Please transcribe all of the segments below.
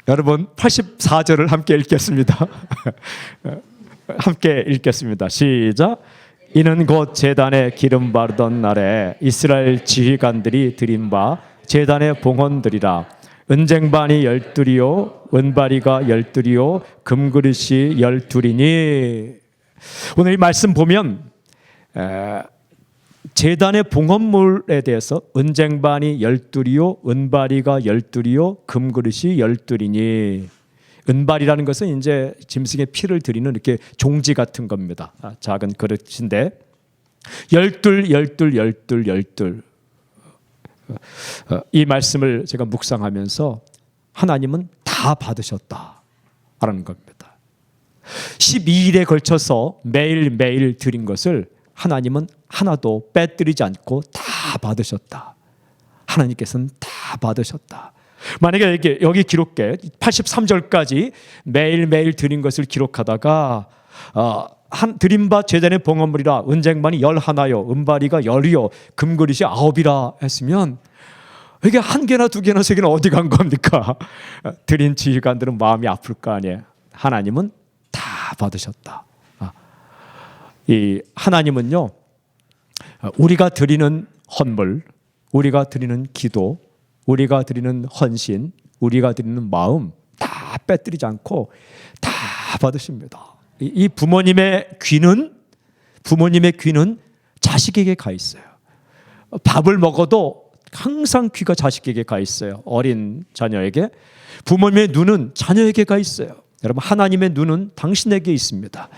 여러분 84절을 함께 읽겠습니다. 함께 읽겠습니다. 시작. 이는 곧 제단에 기름 바르던 날에 이스라엘 지휘관들이 드린 바 제단의 봉헌들이라. 은쟁반이 12이요 은바리가 12이요 금그릇이 12이니. 오늘 이 말씀 보면 제단의 봉헌물에 대해서 은쟁반이 12이요 은바리가 12이요 금그릇이 12이니. 은발이라는 것은 이제 짐승의 피를 드리는 이렇게 종지 같은 겁니다. 작은 그릇인데 12. 이 말씀을 제가 묵상하면서 하나님은 다 받으셨다라는 겁니다. 12일에 걸쳐서 매일매일 드린 것을 하나님은 하나도 빼뜨리지 않고 다 받으셨다. 하나님께서는 다 받으셨다. 만약에 여기 기록해 83절까지 매일매일 드린 것을 기록하다가 드린 바 제단의 봉헌물이라 은쟁반이 11요 은바리가 10이요 금그릇이 9이라 했으면 이게 한 개나 두 개나 세 개나 어디 간 겁니까? 드린 지휘관들은 마음이 아플 거 아니에요. 하나님은 다 받으셨다. 이 하나님은요, 우리가 드리는 헌물, 우리가 드리는 기도, 우리가 드리는 헌신, 우리가 드리는 마음 다 빼뜨리지 않고 다 받으십니다. 이 부모님의 귀는 자식에게 가 있어요. 밥을 먹어도 항상 귀가 자식에게 가 있어요. 어린 자녀에게. 부모님의 눈은 자녀에게 가 있어요. 여러분, 하나님의 눈은 당신에게 있습니다.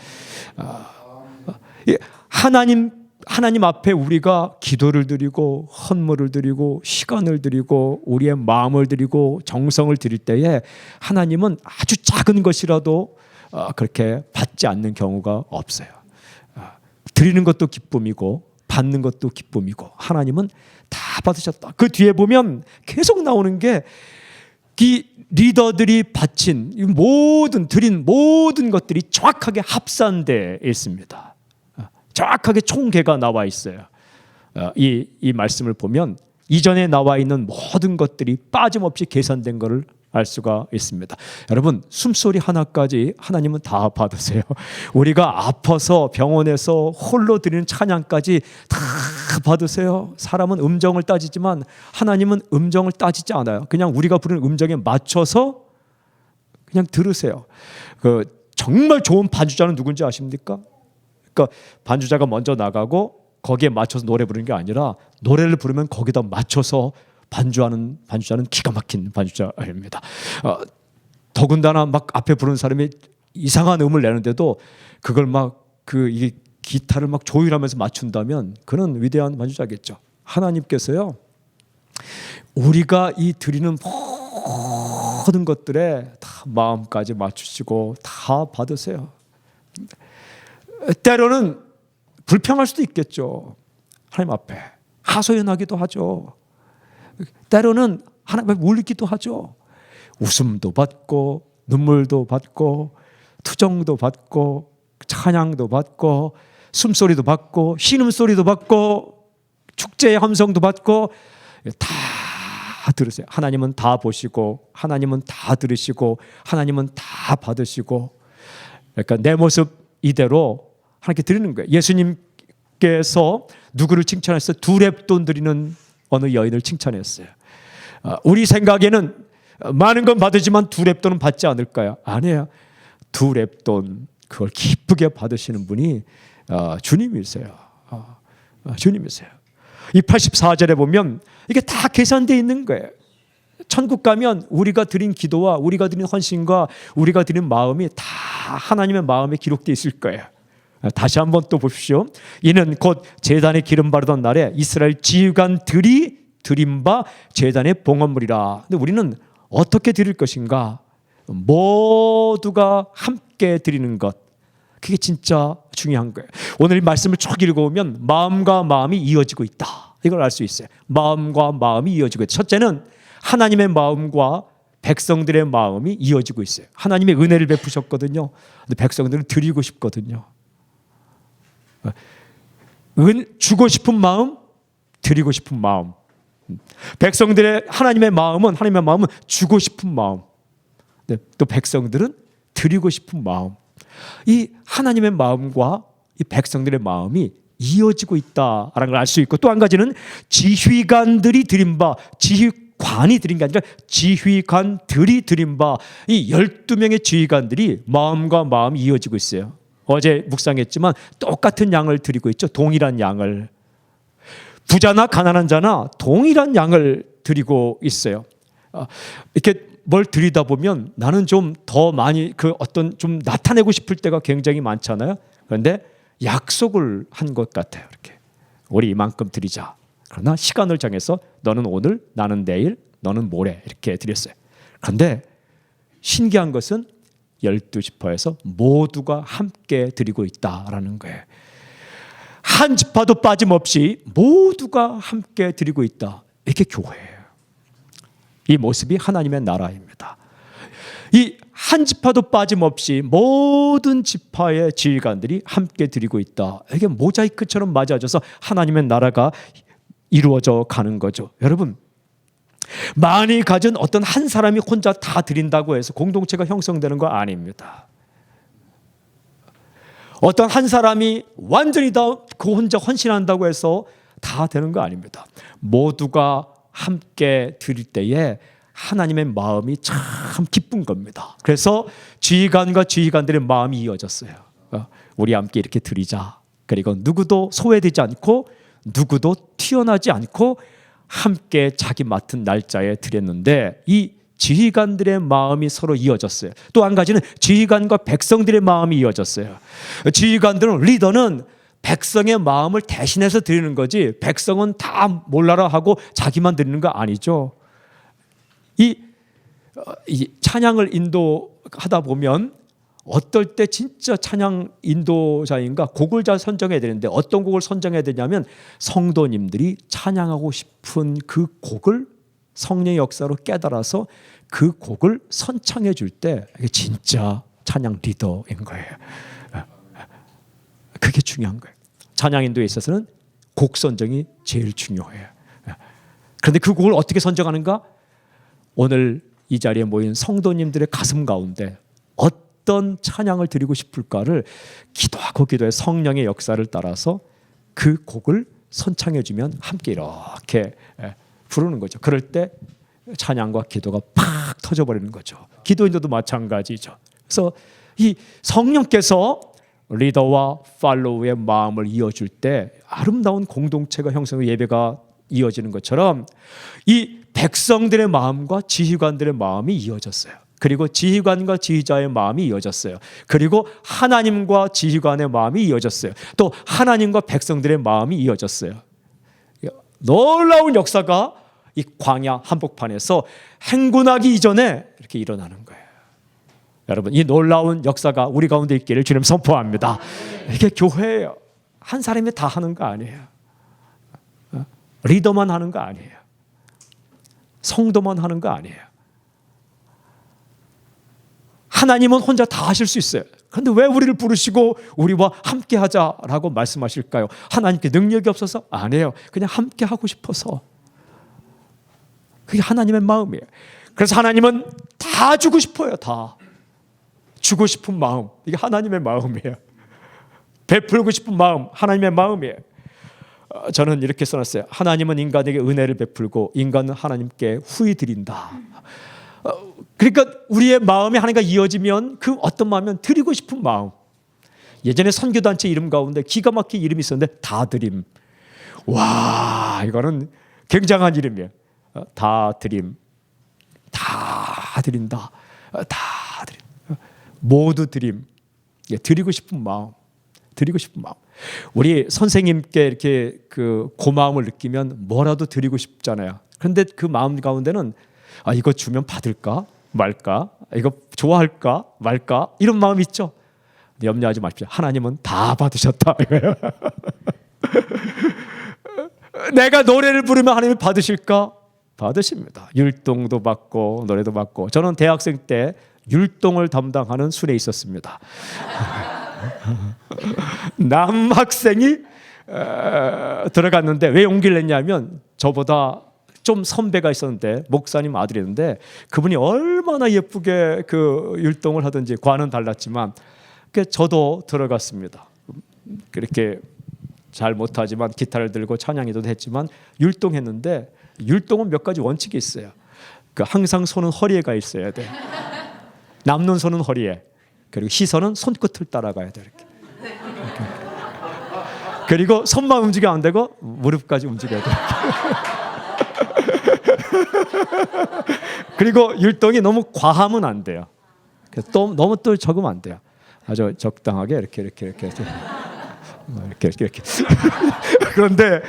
하나님 앞에 우리가 기도를 드리고 헌물을 드리고 시간을 드리고 우리의 마음을 드리고 정성을 드릴 때에 하나님은 아주 작은 것이라도 그렇게 받지 않는 경우가 없어요. 드리는 것도 기쁨이고 받는 것도 기쁨이고 하나님은 다 받으셨다. 그 뒤에 보면 계속 나오는 게 이 리더들이 바친 드린 모든 것들이 정확하게 합산되어 있습니다. 정확하게 총계가 나와 있어요. 이 말씀을 보면 이전에 나와 있는 모든 것들이 빠짐없이 계산된 것을 알 수가 있습니다. 여러분, 숨소리 하나까지 하나님은 다 받으세요. 우리가 아파서 병원에서 홀로 드리는 찬양까지 다 받으세요. 사람은 음정을 따지지만 하나님은 음정을 따지지 않아요. 그냥 우리가 부르는 음정에 맞춰서 그냥 들으세요. 정말 좋은 반주자는 누군지 아십니까? 그러니까 반주자가 먼저 나가고 거기에 맞춰서 노래 부르는 게 아니라 노래를 부르면 거기다 맞춰서 반주하는 반주자는 기가 막힌 반주자입니다. 더군다나 막 앞에 부르는 사람이 이상한 음을 내는데도 그걸 이 기타를 막 조율하면서 맞춘다면 그는 위대한 반주자겠죠. 하나님께서요, 우리가 이 드리는 모든 것들에 다 마음까지 맞추시고 다 받으세요. 때로는 불평할 수도 있겠죠. 하나님 앞에 하소연하기도 하죠. 때로는 하나님 앞에 울기도 하죠. 웃음도 받고 눈물도 받고 투정도 받고 찬양도 받고 숨소리도 받고 신음소리도 받고 축제의 함성도 받고 다 들으세요. 하나님은 다 보시고 하나님은 다 들으시고 하나님은 다 받으시고, 그러니까 내 모습 이대로 하나님께 드리는 거예요. 예수님께서 누구를 칭찬했어요? 2렙돈 드리는 어느 여인을 칭찬했어요. 우리 생각에는 많은 건 받으지만 2렙돈은 받지 않을까요? 아니에요. 2렙돈 그걸 기쁘게 받으시는 분이 주님이세요. 주님이세요. 이 84절에 보면 이게 다 계산되어 있는 거예요. 천국 가면 우리가 드린 기도와 우리가 드린 헌신과 우리가 드린 마음이 다 하나님의 마음에 기록되어 있을 거예요. 다시 한번 또 보십시오. 이는 곧 제단에 기름 바르던 날에 이스라엘 지휘관들이 드린 바 제단의 봉헌물이라. 근데 우리는 어떻게 드릴 것인가? 모두가 함께 드리는 것, 그게 진짜 중요한 거예요. 오늘 이 말씀을 쭉 읽어보면 마음과 마음이 이어지고 있다, 이걸 알 수 있어요. 마음과 마음이 이어지고 있다. 첫째는 하나님의 마음과 백성들의 마음이 이어지고 있어요. 하나님의 은혜를 베푸셨거든요. 근데 백성들은 드리고 싶거든요. 주고 싶은 마음, 드리고 싶은 마음. 백성들의 하나님의 마음은 주고 싶은 마음. 네, 또 백성들은 드리고 싶은 마음. 이 하나님의 마음과 이 백성들의 마음이 이어지고 있다라는 걸 알 수 있고, 또 한 가지는 지휘관들이 드린 바, 지휘관이 드린 게 아니라 지휘관들이 드린 바, 이 12명의 지휘관들이 마음과 마음이 이어지고 있어요. 어제 묵상했지만 똑같은 양을 드리고 있죠. 동일한 양을. 부자나 가난한 자나 동일한 양을 드리고 있어요. 이렇게 뭘 드리다 보면 나는 좀 더 많이 그 어떤 좀 나타내고 싶을 때가 굉장히 많잖아요. 그런데 약속을 한 것 같아요. 이렇게 우리 이만큼 드리자. 그러나 시간을 정해서 너는 오늘, 나는 내일, 너는 모레 이렇게 드렸어요. 그런데 신기한 것은 12지파에서 모두가 함께 드리고 있다라는 거예요. 한 지파도 빠짐없이 모두가 함께 드리고 있다. 이게 교회예요. 이 모습이 하나님의 나라입니다. 이 한 지파도 빠짐없이 모든 지파의 지휘관들이 함께 드리고 있다. 이게 모자이크처럼 맞아져서 하나님의 나라가 이루어져 가는 거죠. 여러분, 많이 가진 어떤 한 사람이 혼자 다 드린다고 해서 공동체가 형성되는 거 아닙니다. 어떤 한 사람이 완전히 다 그 혼자 헌신한다고 해서 다 되는 거 아닙니다. 모두가 함께 드릴 때에 하나님의 마음이 참 기쁜 겁니다. 그래서 지휘관과 지휘관들의 마음이 이어졌어요. 우리 함께 이렇게 드리자. 그리고 누구도 소외되지 않고 누구도 튀어나지 않고 함께 자기 맡은 날짜에 드렸는데, 이 지휘관들의 마음이 서로 이어졌어요. 또 한 가지는 지휘관과 백성들의 마음이 이어졌어요. 지휘관들은, 리더는 백성의 마음을 대신해서 드리는 거지 백성은 다 몰라라 하고 자기만 드리는 거 아니죠. 이 찬양을 인도하다 보면 어떨 때 진짜 찬양 인도자인가 곡을 잘 선정해야 되는데, 어떤 곡을 선정해야 되냐면 성도님들이 찬양하고 싶은 그 곡을 성령의 역사로 깨달아서 그 곡을 선창해 줄 때 이게 진짜 찬양 리더인 거예요. 그게 중요한 거예요. 찬양 인도에 있어서는 곡 선정이 제일 중요해요. 그런데 그 곡을 어떻게 선정하는가? 오늘 이 자리에 모인 성도님들의 가슴 가운데 어떤 찬양을 드리고 싶을까를 기도하고 기도해 성령의 역사를 따라서 그 곡을 선창해 주면 함께 이렇게 부르는 거죠. 그럴 때 찬양과 기도가 팍 터져버리는 거죠. 기도인도도 마찬가지죠. 그래서 이 성령께서 리더와 팔로우의 마음을 이어줄 때 아름다운 공동체가 형성되고 예배가 이어지는 것처럼 이 백성들의 마음과 지휘관들의 마음이 이어졌어요. 그리고 지휘관과 지휘자의 마음이 이어졌어요. 그리고 하나님과 지휘관의 마음이 이어졌어요. 또 하나님과 백성들의 마음이 이어졌어요. 놀라운 역사가 이 광야 한복판에서 행군하기 이전에 이렇게 일어나는 거예요. 여러분, 이 놀라운 역사가 우리 가운데 있기를 주님 선포합니다. 이게 교회예요. 한 사람이 다 하는 거 아니에요. 리더만 하는 거 아니에요. 성도만 하는 거 아니에요. 하나님은 혼자 다 하실 수 있어요. 그런데 왜 우리를 부르시고 우리와 함께 하자라고 말씀하실까요? 하나님께 능력이 없어서? 아니에요. 그냥 함께 하고 싶어서. 그게 하나님의 마음이에요. 그래서 하나님은 다 주고 싶어요. 다 주고 싶은 마음, 이게 하나님의 마음이에요. 베풀고 싶은 마음, 하나님의 마음이에요. 저는 이렇게 써놨어요. 하나님은 인간에게 은혜를 베풀고 인간은 하나님께 후히 드린다. 그러니까 우리의 마음이 하나님과 이어지면 그 어떤 마음이면 드리고 싶은 마음. 예전에 선교단체 이름 가운데 기가 막힌 이름이 있었는데 다 드림. 와, 이거는 굉장한 이름이에요. 다 드림, 다 드린다, 다 드림, 모두 드림. 드리고 싶은 마음, 드리고 싶은 마음. 우리 선생님께 이렇게 그 고마움을 느끼면 뭐라도 드리고 싶잖아요. 그런데 그 마음 가운데는 이거 주면 받을까 말까, 이거 좋아할까 말까, 이런 마음 있죠. 염려하지 마십시오. 하나님은 다 받으셨다 이거예요. 내가 노래를 부르면 하나님이 받으실까? 받으십니다. 율동도 받고 노래도 받고. 저는 대학생 때 율동을 담당하는 순에 있었습니다. 남학생이 들어갔는데 왜 용기를 냈냐면 저보다 좀 선배가 있었는데 목사님 아들이었는데 그분이 얼마나 예쁘게 그 율동을 하든지 과는 달랐지만 저도 들어갔습니다. 그렇게 잘 못하지만 기타를 들고 찬양기도 했지만 율동했는데 율동은 몇 가지 원칙이 있어요. 항상 손은 허리에 가 있어야 돼. 남는 손은 허리에. 그리고 시선은 손끝을 따라가야 돼. 이렇게. 그리고 손만 움직여 안 되고 무릎까지 움직여야 돼. 그리고 율동이 너무 과하면 안 돼요. 또 너무 또 적으면 안 돼요. 아주 적당하게 이렇게. 그런데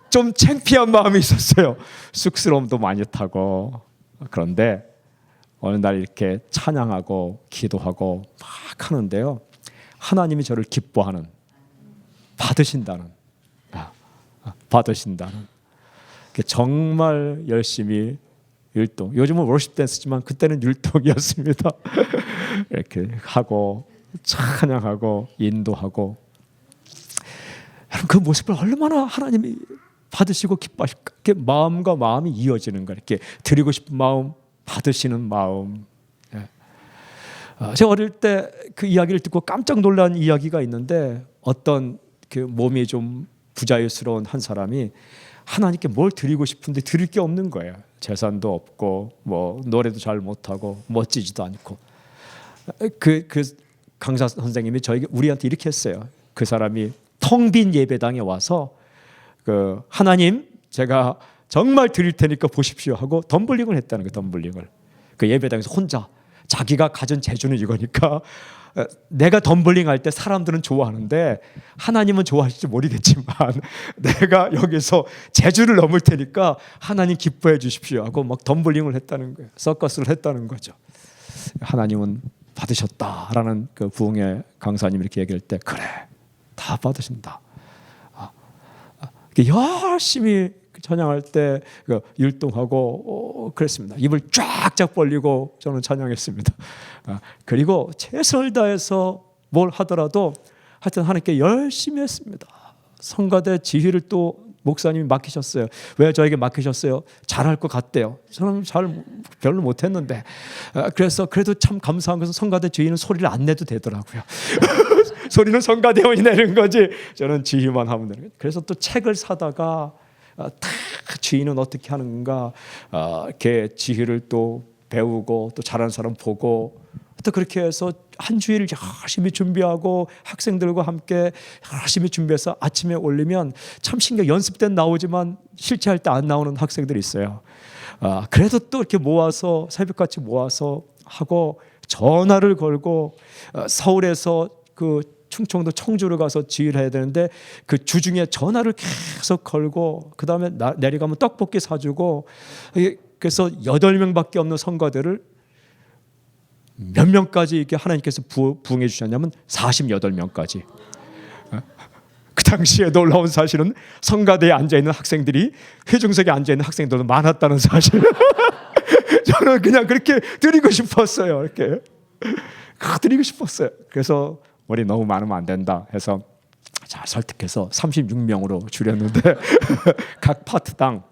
좀 창피한 마음이 있었어요. 쑥스러움도 많이 타고. 그런데 어느 날 이렇게 찬양하고 기도하고 막 하는데요, 하나님이 저를 기뻐하는, 받으신다는 정말 열심히 율동, 요즘은 워십 댄스지만 그때는 율동이었습니다. 이렇게 하고 찬양하고 인도하고, 그 모습을 얼마나 하나님이 받으시고 기뻐하실까. 이렇게 마음과 마음이 이어지는 거, 이렇게 드리고 싶은 마음, 받으시는 마음. 제가 어릴 때 그 이야기를 듣고 깜짝 놀란 이야기가 있는데, 어떤 그 몸이 좀 부자유스러운 한 사람이 하나님께 뭘 드리고 싶은데 드릴 게 없는 거예요. 재산도 없고 뭐 노래도 잘 못하고 멋지지도 않고. 그 강사 선생님이 우리한테 이렇게 했어요. 그 사람이 텅 빈 예배당에 와서 하나님, 제가 정말 드릴 테니까 보십시오 하고 덤블링을 했다는 거예요. 덤블링을. 그 예배당에서 혼자, 자기가 가진 재주는 이거니까, 내가 덤블링 할 때 사람들은 좋아하는데 하나님은 좋아하실지 모르겠지만 내가 여기서 재주를 넘을 테니까 하나님 기뻐해 주십시오 하고 막 덤블링을 했다는 거예요. 서커스를 했다는 거죠. 하나님은 받으셨다라는 그 부흥의 강사님이 이렇게 얘기할 때, 그래, 다 받으신다. 열심히 찬양할 때 율동하고 그랬습니다. 입을 쫙쫙 벌리고 저는 찬양했습니다. 그리고 최선을 다해서 뭘 하더라도 하여튼 하나님께 열심히 했습니다. 성가대 지휘를 또 목사님이 맡기셨어요. 왜 저에게 맡기셨어요? 잘할 것 같대요. 저는 별로 못했는데, 그래서 그래도 참 감사한 것은 성가대 지휘는 소리를 안 내도 되더라고요. 소리는 성가대원이 내는 거지, 저는 지휘만 하면 되는 거예요. 그래서 또 책을 사다가 다 지휘는 어떻게 하는가, 이렇게 지휘를 또 배우고 또 잘하는 사람 보고, 또 그렇게 해서 한 주일 열심히 준비하고 학생들과 함께 열심히 준비해서 아침에 올리면 참 신기해. 연습 때는 나오지만 실제 할 때 안 나오는 학생들이 있어요. 그래도 또 이렇게 모아서 새벽같이 모아서 하고, 전화를 걸고 서울에서 그 충청도 청주를 가서 지휘를 해야 되는데 그 주중에 전화를 계속 걸고, 그 다음에 내려가면 떡볶이 사주고, 그래서 8명밖에 없는 성가대를 몇 명까지 이렇게 하나님께서 부응해 주셨냐면 48명까지. 그 당시에 놀라운 사실은 성가대에 앉아있는 학생들이 회중석에 앉아있는 학생들도 많았다는 사실. 저는 그냥 그렇게 드리고 싶었어요. 이렇게 드리고 싶었어요. 그래서 우리 너무 많으면 안 된다 해서 잘 설득해서 36명으로 줄였는데 각 파트당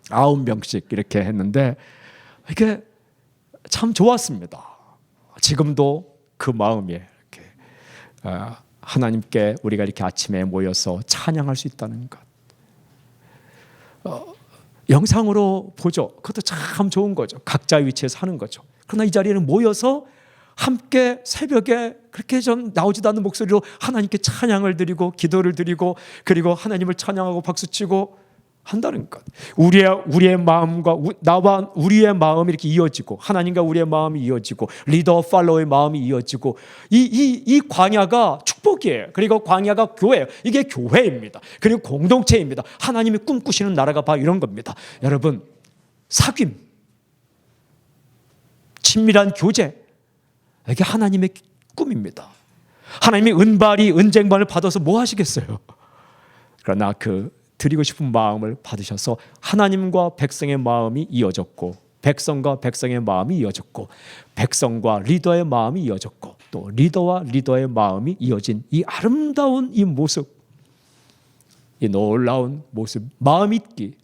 9명씩 이렇게 했는데, 이게 참 좋았습니다. 지금도 그 마음이 이렇게 하나님께 우리가 이렇게 아침에 모여서 찬양할 수 있다는 것, 영상으로 보죠. 그것도 참 좋은 거죠. 각자의 위치에서 하는 거죠. 그러나 이 자리에는 모여서 함께 새벽에 그렇게 좀 나오지도 않는 목소리로 하나님께 찬양을 드리고 기도를 드리고, 그리고 하나님을 찬양하고 박수치고 한다는 것. 우리의 마음과 나와 우리의 마음이 이렇게 이어지고, 하나님과 우리의 마음이 이어지고, 리더 팔로워의 마음이 이어지고, 이 광야가 축복이에요. 그리고 광야가 교회예요. 이게 교회입니다. 그리고 공동체입니다. 하나님이 꿈꾸시는 나라가 바로 이런 겁니다. 여러분, 사귐, 친밀한 교제, 이게 하나님의 꿈입니다. 하나님이 은쟁반을 받아서 뭐 하시겠어요? 그러나 드리고 싶은 마음을 받으셔서 하나님과 백성의 마음이 이어졌고, 백성과 백성의 마음이 이어졌고, 백성과 리더의 마음이 이어졌고, 또 리더와 리더의 마음이 이어진 이 아름다운 이 모습, 이 놀라운 모습, 마음 있기,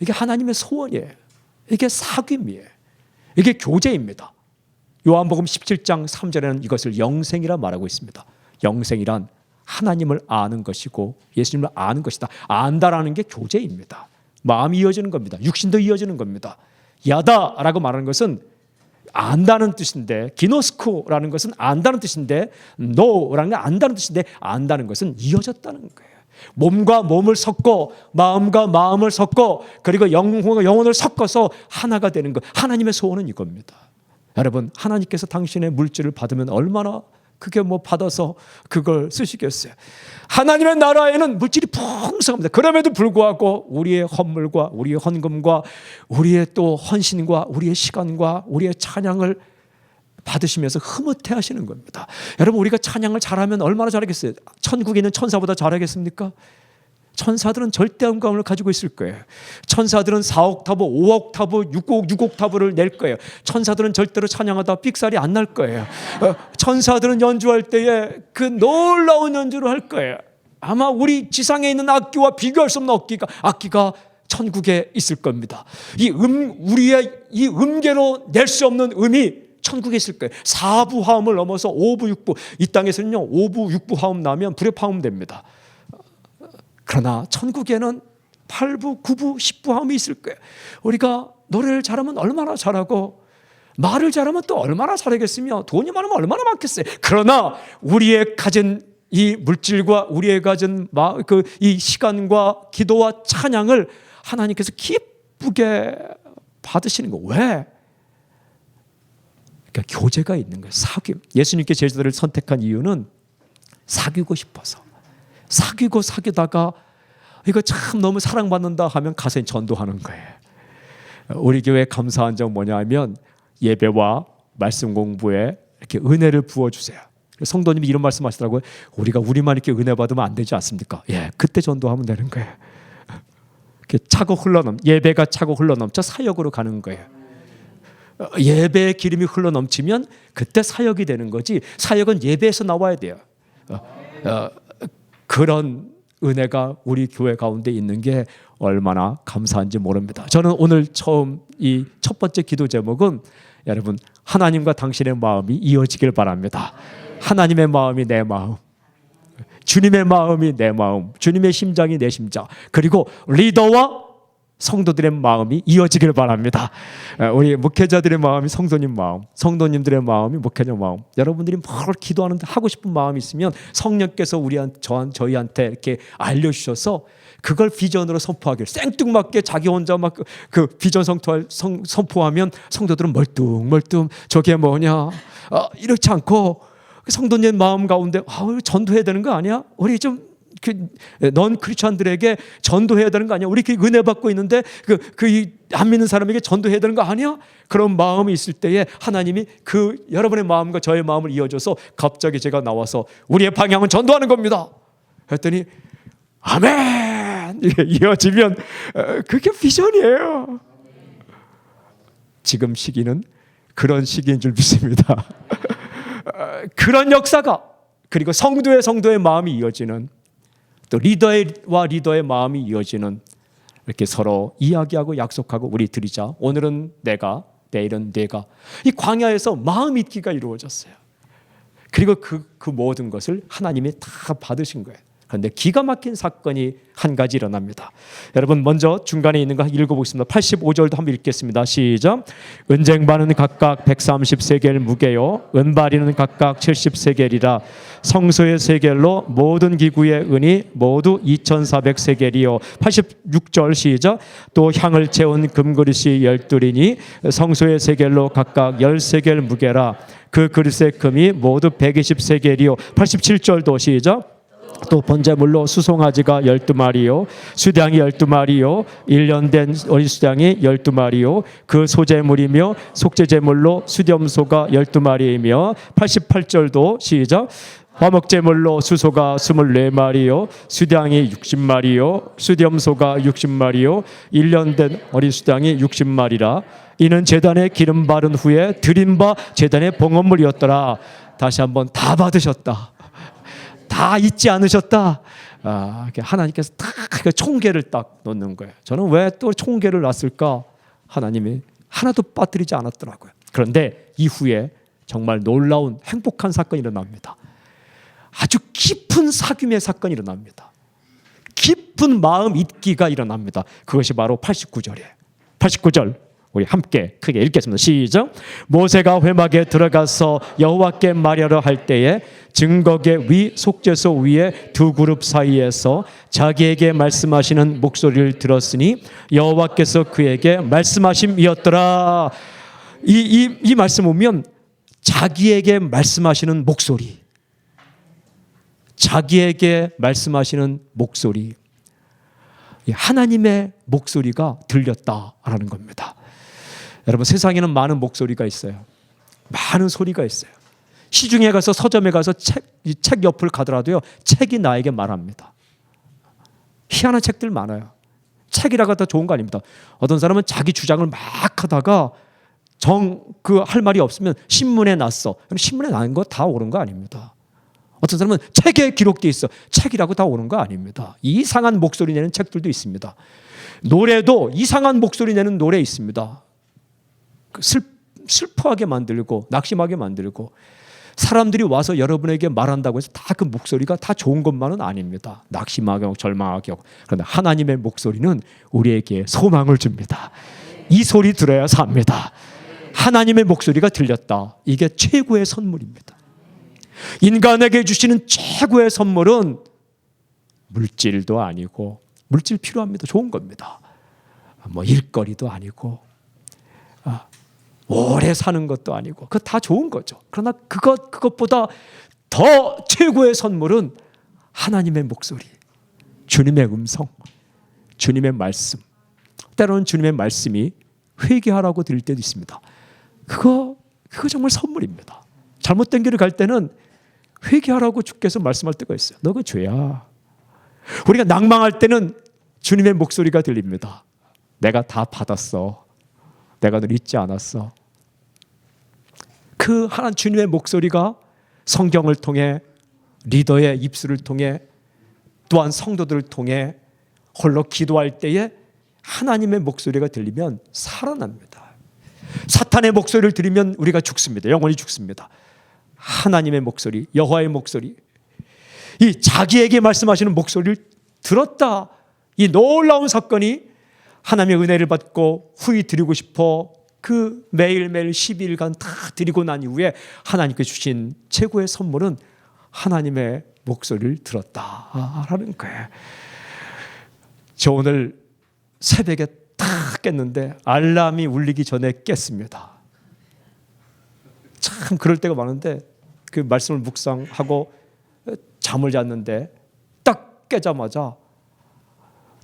이게 하나님의 소원이에요. 이게 사귐이에요. 이게 교제입니다. 요한복음 17장 3절에는 이것을 영생이라 말하고 있습니다. 영생이란 하나님을 아는 것이고 예수님을 아는 것이다. 안다라는 게 교제입니다. 마음이 이어지는 겁니다. 육신도 이어지는 겁니다. 야다라고 말하는 것은 안다는 뜻인데, 기노스코라는 것은 안다는 뜻인데, 노라는 건 안다는 뜻인데, 안다는 것은 이어졌다는 거예요. 몸과 몸을 섞고 마음과 마음을 섞고 그리고 영혼과 영혼을 섞어서 하나가 되는 것. 하나님의 소원은 이겁니다. 여러분, 하나님께서 당신의 물질을 받으면 얼마나 그게 받아서 그걸 쓰시겠어요. 하나님의 나라에는 물질이 풍성합니다. 그럼에도 불구하고 우리의 헌물과 우리의 헌금과 우리의 또 헌신과 우리의 시간과 우리의 찬양을 받으시면서 흐뭇해 하시는 겁니다. 여러분, 우리가 찬양을 잘하면 얼마나 잘하겠어요? 천국에 있는 천사보다 잘하겠습니까? 천사들은 절대음감을 가지고 있을 거예요. 천사들은 4옥타브, 5옥타브, 6옥타브를 낼 거예요. 천사들은 절대로 찬양하다 삑살이 안 날 거예요. 천사들은 연주할 때에 그 놀라운 연주를 할 거예요. 아마 우리 지상에 있는 악기와 비교할 수 없는 악기가 천국에 있을 겁니다. 우리의 이 음계로 낼 수 없는 음이 천국에 있을 거예요. 4부 화음을 넘어서 5부, 6부. 이 땅에서는요, 5부, 6부 화음 나면 불협화음 됩니다. 그러나 천국에는 8부, 9부, 10부 화음이 있을 거예요. 우리가 노래를 잘하면 얼마나 잘하고 말을 잘하면 또 얼마나 잘하겠으며 돈이 많으면 얼마나 많겠어요. 그러나 우리의 가진 이 물질과 우리의 가진 이 시간과 기도와 찬양을 하나님께서 기쁘게 받으시는 거. 왜? 그러니까 교제가 있는 거예요. 사귐. 예수님께 제자들을 선택한 이유는 사귀고 싶어서. 사귀다가 이거 참 너무 사랑받는다 하면 가서 전도하는 거예요. 우리 교회 감사한 점 뭐냐 하면 예배와 말씀 공부에 이렇게 은혜를 부어주세요. 성도님이 이런 말씀 하시더라고요. 우리만 이렇게 은혜 받으면 안 되지 않습니까? 예, 그때 전도하면 되는 거예요. 예배가 차고 흘러넘쳐 사역으로 가는 거예요. 예배의 기름이 흘러넘치면 그때 사역이 되는 거지, 사역은 예배에서 나와야 돼요. 그런 은혜가 우리 교회 가운데 있는 게 얼마나 감사한지 모릅니다. 저는 오늘 처음 이 첫 번째 기도 제목은 여러분, 하나님과 당신의 마음이 이어지길 바랍니다. 하나님의 마음이 내 마음, 주님의 마음이 내 마음, 주님의 심장이 내 심장, 그리고 리더와 성도들의 마음이 이어지길 바랍니다. 우리 목회자들의 마음이 성도님 마음, 성도님들의 마음이 목회자 마음. 여러분들이 뭘 기도하는데 하고 싶은 마음이 있으면 성령께서 저희한테 이렇게 알려주셔서 그걸 비전으로 선포하길, 생뚱맞게 자기 혼자 막 그 비전 선포하면 성도들은 멀뚱멀뚱 저게 뭐냐 이렇지 않고 성도님 마음 가운데 전도해야 되는 거 아니야? 우리 좀 넌 크리스천들에게 전도해야 되는 거 아니야? 우리 은혜 받고 있는데 안 믿는 사람에게 전도해야 되는 거 아니야? 그런 마음이 있을 때에 하나님이 여러분의 마음과 저의 마음을 이어줘서 갑자기 제가 나와서 우리의 방향은 전도하는 겁니다 했더니 아멘! 이어지면 그게 비전이에요. 지금 시기는 그런 시기인 줄 믿습니다. 그런 역사가, 그리고 성도의 마음이 이어지는, 또 리더의 마음이 이어지는, 이렇게 서로 이야기하고 약속하고 우리 드리자. 오늘은 내가, 내일은 내가. 이 광야에서 마음 잊기가 이루어졌어요. 그리고 그 모든 것을 하나님이 다 받으신 거예요. 그런데 기가 막힌 사건이 한 가지 일어납니다. 여러분, 먼저 중간에 있는 거 읽어보겠습니다. 85절도 한번 읽겠습니다. 시작. 은쟁반은 각각 130세겔 무게요, 은바리는 각각 70세겔이라 성소의 세겔로 모든 기구의 은이 모두 2400세겔이요. 86절 시작. 또 향을 채운 금그릇이 12이니 성소의 세겔로 각각 10세겔 무게라 그 그릇의 금이 모두 120세겔이요. 87절도 시작. 또 번제물로 수송아지가 12마리요, 수량이 12마리요, 1년 된 어린 수량이 12마리요, 그 소제물이며 속죄제물로 수염소가 12마리이며 88절도 시작. 화목제물로 수소가 24마리요, 수량이 60마리요, 수염소가 60마리요, 1년 된 어린 수량이 60마리라 이는 제단에 기름 바른 후에 드린 바 제단의 봉헌물이었더라. 다시 한번 다 받으셨다. 다 다 잊지 않으셨다. 하나님께서 딱 총계를 딱 놓는 거예요. 저는 왜 또 총계를 놨을까? 하나님이 하나도 빠뜨리지 않았더라고요. 그런데 이후에 정말 놀라운 행복한 사건이 일어납니다. 아주 깊은 사귐의 사건이 일어납니다. 깊은 마음 잊기가 일어납니다. 그것이 바로 89절이에요. 89절 우리 함께 크게 읽겠습니다. 시작. 모세가 회막에 들어가서 여호와께 말하려 할 때에 증거계 위 속죄소 위에 두 그룹 사이에서 자기에게 말씀하시는 목소리를 들었으니 여호와께서 그에게 말씀하심이었더라. 이 말씀 보면 자기에게 말씀하시는 목소리, 자기에게 말씀하시는 목소리, 하나님의 목소리가 들렸다라는 겁니다. 여러분, 세상에는 많은 목소리가 있어요. 많은 소리가 있어요. 시중에 가서 서점에 가서 책 옆을 가더라도요, 책이 나에게 말합니다. 희한한 책들 많아요. 책이라고 다 좋은 거 아닙니다. 어떤 사람은 자기 주장을 막 하다가 할 말이 없으면 신문에 났어. 신문에 난 거 다 옳은 거 아닙니다. 어떤 사람은 책에 기록되어 있어. 책이라고 다 옳은 거 아닙니다. 이상한 목소리 내는 책들도 있습니다. 노래도 이상한 목소리 내는 노래 있습니다. 슬퍼하게 만들고 낙심하게 만들고, 사람들이 와서 여러분에게 말한다고 해서 다 그 목소리가 다 좋은 것만은 아닙니다. 낙심하게 하고 절망하게 하고. 그런데 하나님의 목소리는 우리에게 소망을 줍니다. 이 소리 들어야 삽니다. 하나님의 목소리가 들렸다. 이게 최고의 선물입니다. 인간에게 주시는 최고의 선물은 물질도 아니고, 물질 필요합니다. 좋은 겁니다. 일거리도 아니고, 오래 사는 것도 아니고, 그거 다 좋은 거죠. 그러나 그것보다 더 최고의 선물은 하나님의 목소리, 주님의 음성, 주님의 말씀. 때로는 주님의 말씀이 회개하라고 드릴 때도 있습니다. 그거 정말 선물입니다. 잘못된 길을 갈 때는 회개하라고 주께서 말씀할 때가 있어요. 너 그 죄야. 우리가 낭망할 때는 주님의 목소리가 들립니다. 내가 다 받았어. 내가 널 잊지 않았어. 그 하나님 주님의 목소리가 성경을 통해, 리더의 입술을 통해, 또한 성도들을 통해 홀로 기도할 때에 하나님의 목소리가 들리면 살아납니다. 사탄의 목소리를 들으면 우리가 죽습니다. 영원히 죽습니다. 하나님의 목소리, 여호와의 목소리, 이 자기에게 말씀하시는 목소리를 들었다. 이 놀라운 사건이 하나님의 은혜를 받고 후히 드리고 싶어 그 매일매일 12일간 다 드리고 난 이후에 하나님께 주신 최고의 선물은 하나님의 목소리를 들었다라는 거예요. 저 오늘 새벽에 딱 깼는데 알람이 울리기 전에 깼습니다. 참 그럴 때가 많은데 그 말씀을 묵상하고 잠을 잤는데 딱 깨자마자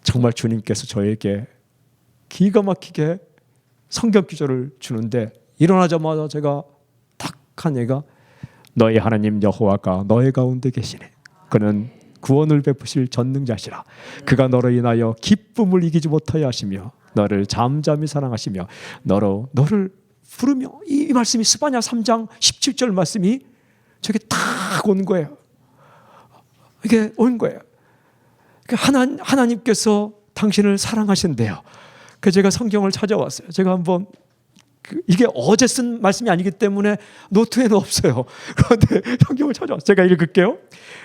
정말 주님께서 저에게 기가 막히게 성경 구절을 주는데, 일어나자마자 제가 딱 한 얘가 너희 하나님 여호와가 너희 가운데 계시네. 그는 구원을 베푸실 전능자시라. 그가 너로 인하여 기쁨을 이기지 못하여 하시며 너를 잠잠히 사랑하시며 너를 부르며, 이 말씀이 스바냐 3장 17절 말씀이 저게 딱 온 거예요. 이게 온 거예요. 하나님께서 당신을 사랑하신대요. 그래서 제가 성경을 찾아왔어요. 제가 한번 이게 어제 쓴 말씀이 아니기 때문에 노트에는 없어요. 그런데 성경을 찾아왔어요. 제가 읽을게요.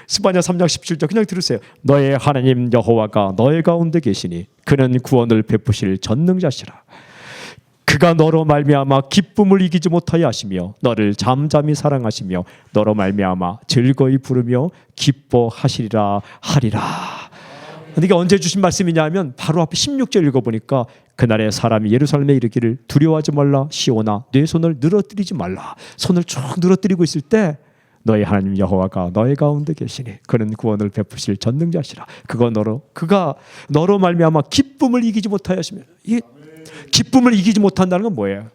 스바냐 3장 17절 그냥 들으세요. 너의 하나님 여호와가 너의 가운데 계시니 그는 구원을 베푸실 전능자시라. 그가 너로 말미암아 기쁨을 이기지 못하여 하시며 너를 잠잠히 사랑하시며 너로 말미암아 즐거이 부르며 기뻐하시리라 하리라. 이게 언제 주신 말씀이냐 하면 바로 앞에 16절 읽어보니까 그날에 사람이 예루살렘에 이르기를 두려워하지 말라 시온아 내 손을 늘어뜨리지 말라. 손을 쭉 늘어뜨리고 있을 때 너의 하나님 여호와가 너의 가운데 계시니 그는 구원을 베푸실 전능자시라. 그가 너로 말미암아 기쁨을 이기지 못하여 하시며, 이 기쁨을 이기지 못한다는 건 뭐예요?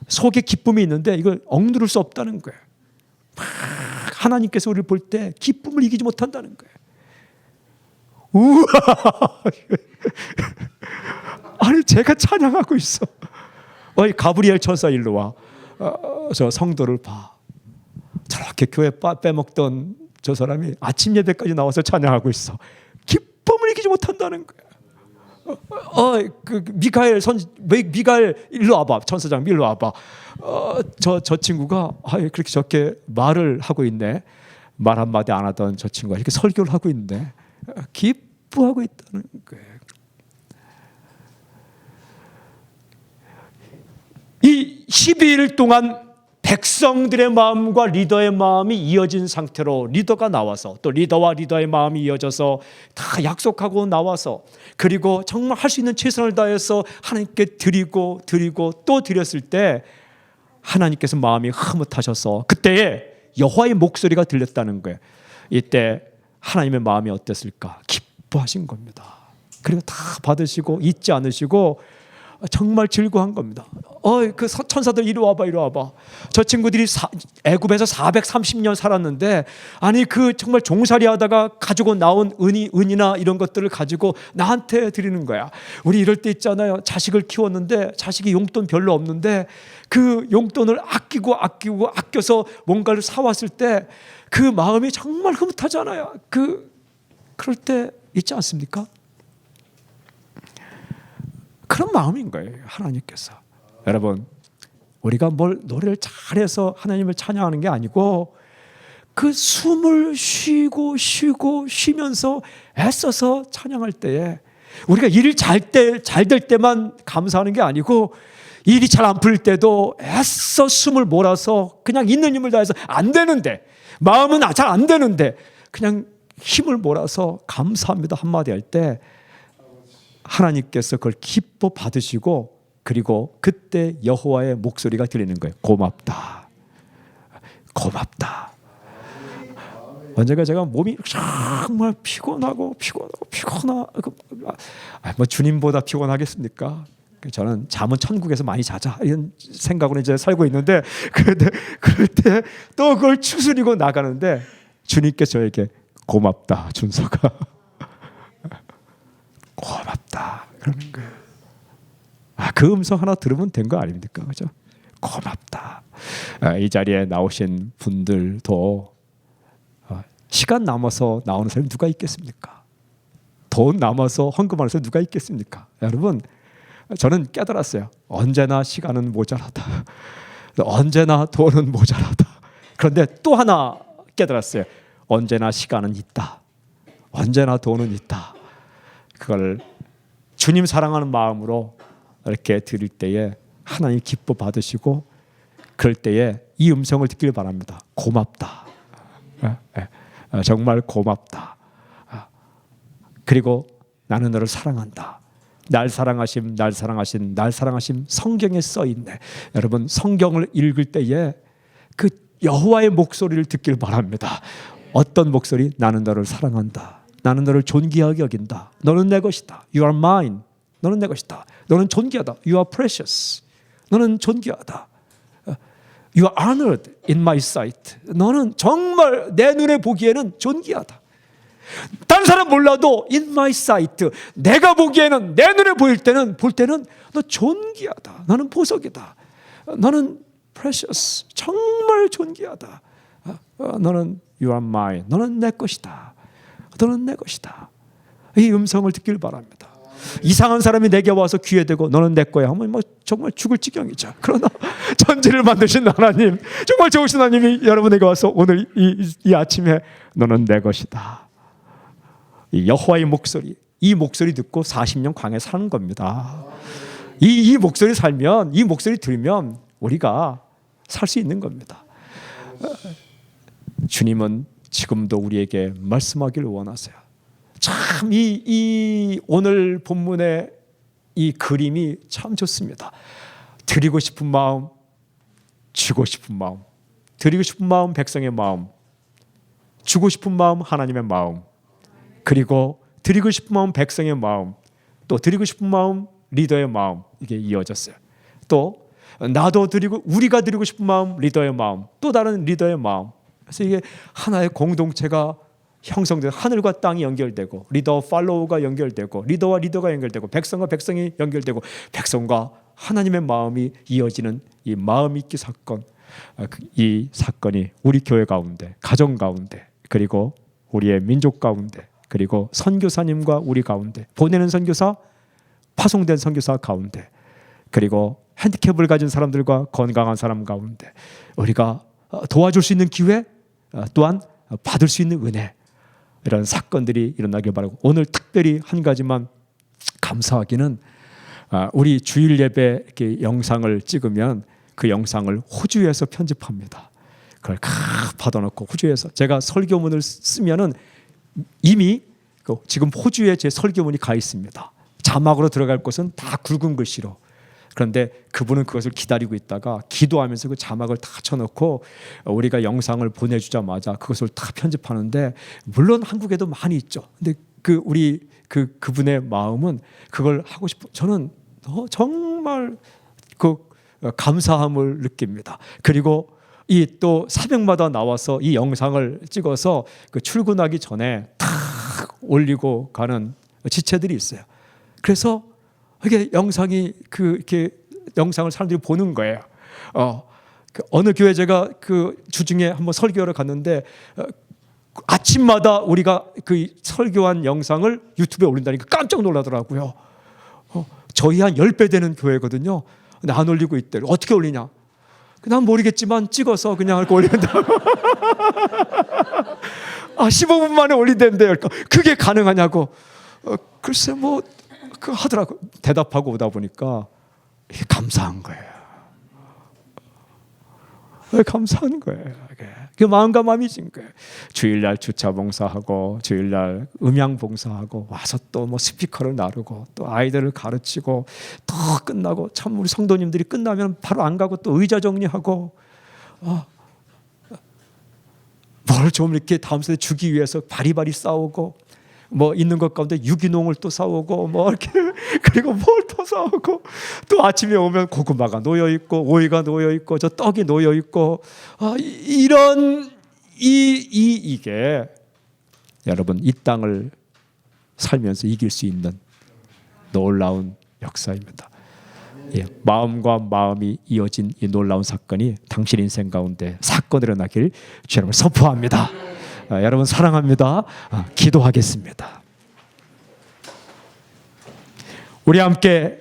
속에 기쁨이 있는데 이걸 억누를 수 없다는 거예요. 하나님께서 우리를 볼 때 기쁨을 이기지 못한다는 거예요. 우와! 아니 제가 찬양하고 있어. 어이 가브리엘 천사 일로 와. 저 성도를 봐. 저렇게 교회 빼먹던 저 사람이 아침 예배까지 나와서 찬양하고 있어. 기쁨을 이기지 못한다는 거야. 미가엘 일로 와봐. 천사장 일로 와봐. 저 친구가 그렇게 저렇게 말을 하고 있네. 말 한마디 안 하던 저 친구가 이렇게 설교를 하고 있는데 기뻐하고 있다는 거예요. 이 12일 동안 백성들의 마음과 리더의 마음이 이어진 상태로 리더가 나와서 또 리더와 리더의 마음이 이어져서 다 약속하고 나와서 그리고 정말 할 수 있는 최선을 다해서 하나님께 드리고 또 드렸을 때 하나님께서 마음이 흐뭇하셔서 그때에 여호와의 목소리가 들렸다는 거예요. 이때 하나님의 마음이 어땠을까? 기뻐하신 겁니다. 그리고 다 받으시고 잊지 않으시고 정말 즐거워한 겁니다. 그 천사들 이리 와봐. 저 친구들이 애굽에서 430년 살았는데 아니 그 정말 종살이 하다가 가지고 나온 은이나 이런 것들을 가지고 나한테 드리는 거야. 우리 이럴 때 있잖아요. 자식을 키웠는데 자식이 용돈 별로 없는데 그 용돈을 아껴서 뭔가를 사왔을 때 그 마음이 정말 흐뭇하잖아요. 그럴 때 있지 않습니까? 그런 마음인 거예요. 하나님께서. 여러분, 우리가 뭘 노래를 잘해서 하나님을 찬양하는 게 아니고 그 숨을 쉬면서 애써서 찬양할 때에 우리가 일이 잘 될 때만 감사하는 게 아니고 일이 잘 안 풀릴 때도 애써 숨을 몰아서 그냥 있는 힘을 다해서 안 되는데 마음은 잘 안 되는데 그냥 힘을 몰아서 감사합니다 한마디 할 때 하나님께서 그걸 기뻐 받으시고 그리고 그때 여호와의 목소리가 들리는 거예요. 고맙다. 언젠가 제가 몸이 정말 피곤하고 뭐 주님보다 피곤하겠습니까? 저는 잠은 천국에서 많이 자자 이런 생각으로 이제 살고 있는데 그럴 때 또 그걸 추스리고 나가는데 주님께서 저에게 고맙다 준서가 고맙다 그러는 거예요. 그 음성 하나 들으면 된 거 아닙니까? 그죠? 고맙다. 이 자리에 나오신 분들도 시간 남아서 나오는 사람이 누가 있겠습니까? 돈 남아서 헌금하는 사람이 누가 있겠습니까? 여러분, 저는 깨달았어요. 언제나 시간은 모자라다. 언제나 돈은 모자라다. 그런데 또 하나 깨달았어요. 언제나 시간은 있다. 언제나 돈은 있다. 그걸 주님 사랑하는 마음으로 이렇게 드릴 때에 하나님 기뻐 받으시고 그럴 때에 이 음성을 듣길 바랍니다. 고맙다. 정말 고맙다. 그리고 나는 너를 사랑한다. 날 사랑하심 성경에 써 있네. 여러분 성경을 읽을 때에 그 여호와의 목소리를 듣길 바랍니다. 어떤 목소리? 나는 너를 사랑한다. 나는 너를 존귀하게 여긴다. 너는 내 것이다. You are mine. 너는 내 것이다. 너는 존귀하다. You are precious. 너는 존귀하다. You are honored in my sight. 너는 정말 내 눈에 보기에는 존귀하다. 다른 사람 몰라도 in my sight. 내가 보기에는 내 눈에 볼 때는 너 존귀하다. 너는 보석이다. 너는 precious. 정말 존귀하다. 너는 you are mine. 너는 내 것이다. 너는 내 것이다. 이 음성을 듣길 바랍니다. 이상한 사람이 내게 와서 귀에 대고 너는 내 거야 하면 뭐 정말 죽을 지경이죠. 그러나 천지를 만드신 하나님, 정말 좋으신 하나님이 여러분에게 와서 오늘 이 아침에 너는 내 것이다. 이 여호와의 목소리, 이 목소리 듣고 40년 광야에 사는 겁니다. 이 목소리 살면, 이 목소리 들으면 우리가 살 수 있는 겁니다. 주님은 지금도 우리에게 말씀하기를 원하세요. 참 이 오늘 본문의 이 그림이 참 좋습니다. 드리고 싶은 마음, 주고 싶은 마음, 드리고 싶은 마음 백성의 마음, 주고 싶은 마음 하나님의 마음, 그리고 드리고 싶은 마음 백성의 마음, 또 드리고 싶은 마음 리더의 마음, 이게 이어졌어요. 또 나도 드리고 우리가 드리고 싶은 마음 리더의 마음, 또 다른 리더의 마음. 그래서 이게 하나의 공동체가 형성돼서 하늘과 땅이 연결되고 리더 팔로우가 연결되고 리더와 리더가 연결되고 백성과 백성이 연결되고 백성과 하나님의 마음이 이어지는 이 마음 잊기 사건, 이 사건이 우리 교회 가운데, 가정 가운데, 그리고 우리의 민족 가운데, 그리고 선교사님과 우리 가운데, 보내는 선교사, 파송된 선교사 가운데, 그리고 핸디캡을 가진 사람들과 건강한 사람 가운데 우리가 도와줄 수 있는 기회, 또한 받을 수 있는 은혜, 이런 사건들이 일어나길 바라고, 오늘 특별히 한 가지만 감사하기는, 우리 주일 예배 이렇게 영상을 찍으면 그 영상을 호주에서 편집합니다. 그걸 받아놓고 호주에서 제가 설교문을 쓰면은 이미 지금 호주에 제 설교문이 가 있습니다. 자막으로 들어갈 곳은 다 굵은 글씨로. 그런데 그분은 그것을 기다리고 있다가 기도하면서 그 자막을 다 쳐놓고 우리가 영상을 보내주자마자 그것을 다 편집하는데, 물론 한국에도 많이 있죠. 근데 그분의 마음은 그걸 하고 싶어. 저는 정말 그 감사함을 느낍니다. 그리고 이 또 새벽마다 나와서 이 영상을 찍어서 그 출근하기 전에 탁 올리고 가는 지체들이 있어요. 그래서 이게 영상이 이렇게 영상을 사람들이 보는 거예요. 어느 교회 제가 그 주중에 한번 설교하러 갔는데, 아침마다 우리가 그 설교한 영상을 유튜브에 올린다니까 깜짝 놀라더라고요. 저희 한 10배 되는 교회거든요. 근데 안 올리고 있대. 어떻게 올리냐? 난 모르겠지만 찍어서 그냥 올린다. 15분 만에 올린다는데 그게 가능하냐고. 글쎄 하더라고. 대답하고 오다 보니까 이게 감사한 거예요. 감사한 거예요. 그 마음과 마음이 진 거예요. 주일날 주차 봉사하고, 주일날 음향 봉사하고, 와서 또 스피커를 나르고, 또 아이들을 가르치고, 또 끝나고, 참 우리 성도님들이 끝나면 바로 안 가고 또 의자 정리하고, 뭘 좀 이렇게 다음 세대 주기 위해서 바리바리 싸우고, 있는 것 가운데 유기농을 또 싸우고, 이렇게 그리고 뭘 또 싸우고, 또 아침에 오면 고구마가 놓여 있고, 오이가 놓여 있고, 저 떡이 놓여 있고, 이게 여러분 이 땅을 살면서 이길 수 있는 놀라운 역사입니다. 마음과 마음이 이어진 이 놀라운 사건이 당신 인생 가운데 사건으로 나길 주 여러분 선포합니다. 여러분 사랑합니다. 기도하겠습니다. 우리 함께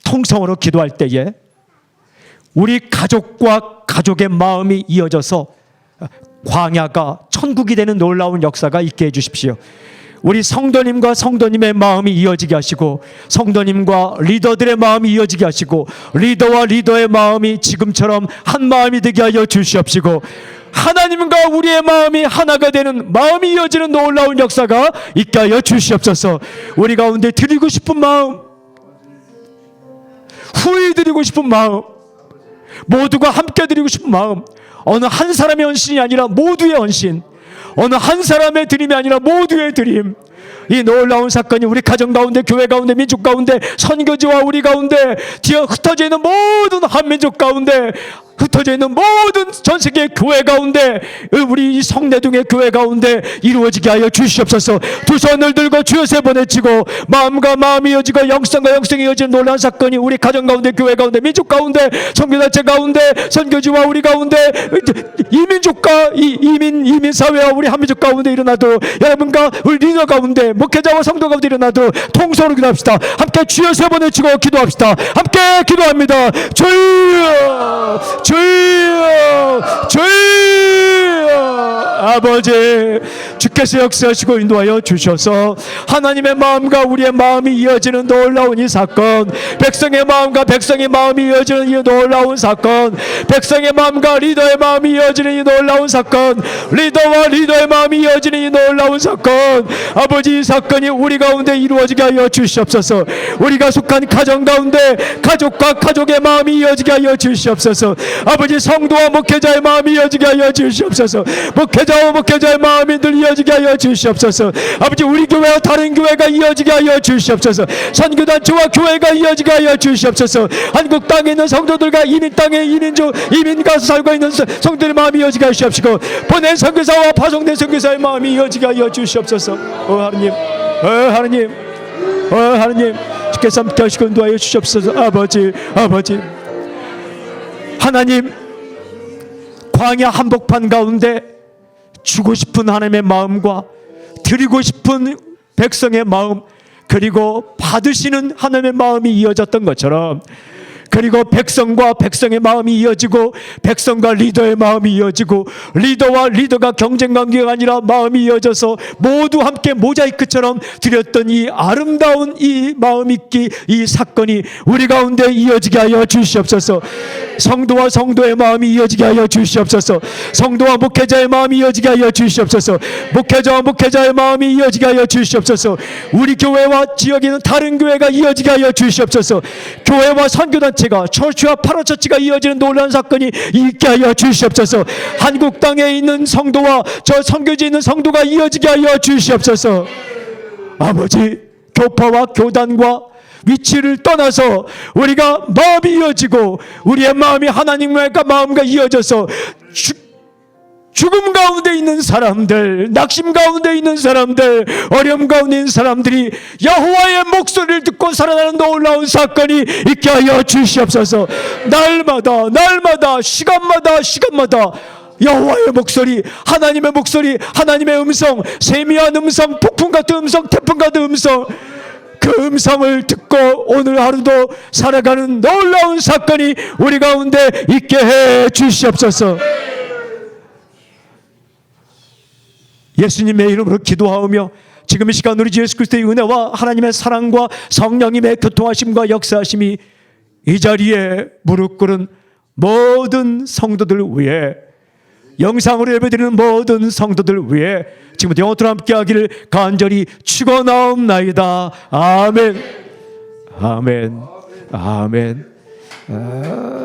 통성으로 기도할 때에 우리 가족과 가족의 마음이 이어져서 광야가 천국이 되는 놀라운 역사가 있게 해주십시오. 우리 성도님과 성도님의 마음이 이어지게 하시고, 성도님과 리더들의 마음이 이어지게 하시고, 리더와 리더의 마음이 지금처럼 한 마음이 되게 하여 주시옵시고, 하나님과 우리의 마음이 하나가 되는, 마음이 이어지는 놀라운 역사가 있게 하여 주시옵소서. 우리 가운데 드리고 싶은 마음, 후히 드리고 싶은 마음, 모두가 함께 드리고 싶은 마음, 어느 한 사람의 헌신이 아니라 모두의 헌신, 어느 한 사람의 드림이 아니라 모두의 드림, 이 놀라운 사건이 우리 가정 가운데, 교회 가운데, 민족 가운데, 선교지와 우리 가운데, 뒤에 흩어져 있는 모든 한민족 가운데, 흩어져 있는 모든 전 세계 교회 가운데, 우리 이 성내동의 교회 가운데 이루어지게 하여 주시옵소서. 두 손을 들고 주여 세 번 외치고, 마음과 마음이 이어지고 영성과 영성이 이어지는 놀라운 사건이 우리 가정 가운데, 교회 가운데, 민족 가운데, 선교단체 가운데, 선교지와 우리 가운데, 이민족과 이민 사회와 우리 한민족 가운데 일어나도, 여러분과 우리 리더 가운데, 목회자와 성도 가운데 일어나도 통성으로 기도합시다. 함께 주여 세 번 외치고 기도합시다. 함께 기도합니다. 주여, 주여, 주여. 아버지, 주께서 역사하시고 인도하여 주셔서 하나님의 마음과 우리의 마음이 이어지는 놀라운 이 사건, 백성의 마음과 백성의 마음이 이어지는 이 놀라운 사건, 백성의 마음과 리더의 마음이 이어지는 이 놀라운 사건, 리더와 리더의 마음이 이어지는 이 놀라운 사건, 아버지, 이 사건이 우리 가운데 이루어지게 하여 주시옵소서. 우리가 속한 가정 가운데 가족과 가족의 마음이 이어지게 하여 주시옵소서. 아버지, 성도와 목회자의 마음이 이어지게 하여 주시옵소서. 목회자와 목회자의 마음이 늘 이어지게 하여 주시옵소서. 아버지, 우리 교회와 다른 교회가 이어지게 하여 주시옵소서. 선교단체와 교회가 이어지게 하여 주시옵소서. 한국 땅에 있는 성도들과 이민 땅에 이민 가서 살고 있는 성도들의 마음이 이어지게 하여 주시옵시고, 보낸 선교사와 파송된 선교사의 마음이 이어지게 하여 주시옵소서. 하나님, 하나님, 하나님, 주께서 함께 하시고 인도하여 주시옵소서. 아버지, 아버지, 하나님, 광야 한복판 가운데 주고 싶은 하나님의 마음과 드리고 싶은 백성의 마음, 그리고 받으시는 하나님의 마음이 이어졌던 것처럼, 그리고 백성과 백성의 마음이 이어지고 백성과 리더의 마음이 이어지고 리더와 리더가 경쟁 관계가 아니라 마음이 이어져서 모두 함께 모자이크처럼 드렸던 이 아름다운 이 마음 있기, 이 사건이 우리 가운데 이어지게 하여 주시옵소서. 성도와 성도의 마음이 이어지게 하여 주시옵소서. 성도와 목회자의 마음이 이어지게 하여 주시옵소서. 목회자와 목회자의 마음이 이어지게 하여 주시옵소서. 우리 교회와 지역에 있는 다른 교회가 이어지게 하여 주시옵소서. 교회와 선교단체가, 처치와 파라처치가 이어지는 놀라운 사건이 있게 하여 주시옵소서. 한국 땅에 있는 성도와 저 선교지에 있는 성도가 이어지게 하여 주시옵소서. 아버지, 교파와 교단과 위치를 떠나서 우리가 마음이 이어지고 우리의 마음이 하나님과 마음과 이어져서 죽음 가운데 있는 사람들, 낙심 가운데 있는 사람들, 어려움 가운데 있는 사람들이 여호와의 목소리를 듣고 살아나는 놀라운 사건이 있게 하여 주시옵소서. 날마다 시간마다 여호와의 목소리, 하나님의 목소리, 하나님의 음성, 세미한 음성, 폭풍 같은 음성, 태풍 같은 음성, 그 음성을 듣고 오늘 하루도 살아가는 놀라운 사건이 우리 가운데 있게 해 주시옵소서. 예수님의 이름으로 기도하오며 지금 이 시간 우리 주 예수 그리스도의 은혜와 하나님의 사랑과 성령님의 교통하심과 역사하심이 이 자리에 무릎 꿇은 모든 성도들 위해, 영상으로 예배드리는 모든 성도들 위해 지금부터 영원토록 함께하기를 간절히 축원하옵나이다. 아멘. 아멘. 아멘.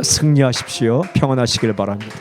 승리하십시오. 평안하시길 바랍니다.